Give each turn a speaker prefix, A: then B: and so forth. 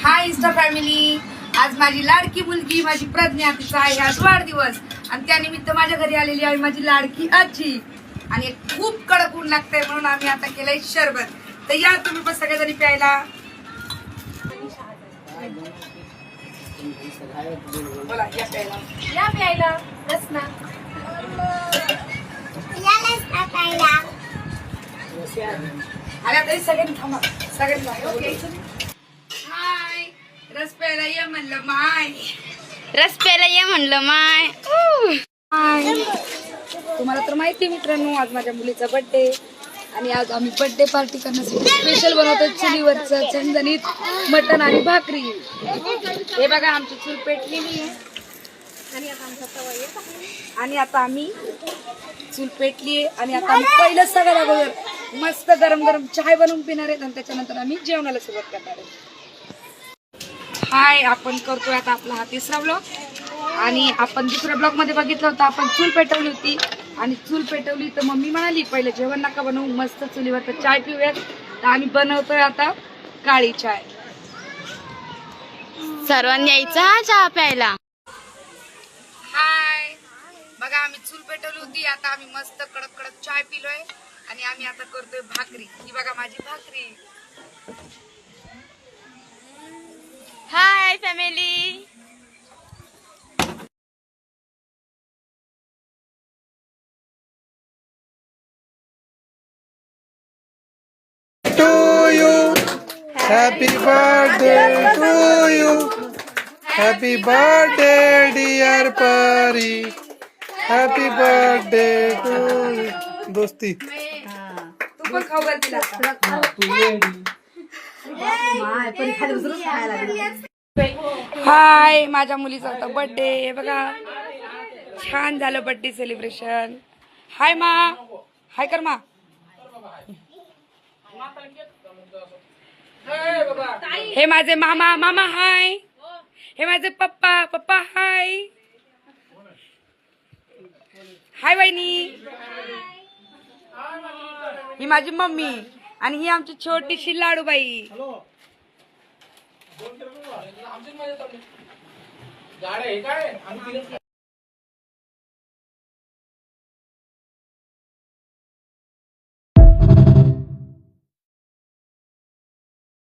A: हाय Insta family, आज माझी लाडकी मुलगी माझी प्रज्ञा तिचा आहे आज वाढदिवस आणि त्यानिमित्त माझ्या घरी आलेली आहे माझी लाडकी आजी आणि खूप कडक ऊन लागतंय म्हणून आम्ही आता केलंय शरबत. तर या तुम्ही पण सगळेजणी प्यायला. बोला या प्यायला,
B: या प्यायला रसना
A: आल्या तरी सगळ्यांनी थांबा, सगळ्यांनी. हाय, रस प्यायला ये म्हणलं माय,
B: रस प्यायला ये म्हणलं माय.
A: हाय, तुम्हाला तर माहिती मित्रांनो आज माझ्या मुलीचा बर्थडे आणि आज आम्ही बर्थडे पार्टी करण्यासाठी स्पेशल बनवतो चुलीवरचं झणझणीत मटण आणि भाकरी. हे बघा आमची चूल पेटलेली आहे आणि आता आम्ही चूल पेटली आहे आणि आता आम्ही पहिलं सगळ्यात अगोदर मस्त गरम गरम चहा बनवून पिणार आहेत आणि त्याच्यानंतर आम्ही जेवणाला सुरुवात करणार आहे. हाय, आपण करतोय आता आपला हा तिसरा ब्लॉग आणि आपण दुसऱ्या ब्लॉग मध्ये बघितलं होतं आपण चूल पेटवली होती आणि चूल पेटवली तर मम्मी म्हणाली पहिलं जेवण नका बनवू, मस्त चुलीवर तर चाय पिऊयात. तर आम्ही बनवतोय आता काळी चाय.
B: सर्वांनी यायचा हा चहा प्यायला.
A: हाय, बघा आम्ही चूल पेटवली होती, आता आम्ही मस्त कडक कडक चाय पिलोय आणि आम्ही आता करतोय भाकरी. ही बघा माझी भाकरी.
B: Hi family.
C: To you, happy birthday to you, happy birthday dear Pari, happy birthday to you. दोस्ती
A: तू पण खाऊ घाल तिला. हाय, माझ्या मुलीचा होता बर्थडे. हे बघा छान झालं बर्थडे सेलिब्रेशन. हाय मा, हाय कर मा. हे माझे मामा, मामा हाय. हे माझे पप्पा, पप्पा हाय. हाय वहिनी. ही माझी मम्मी आणि ही आमची छोटीशी लाडूबाई.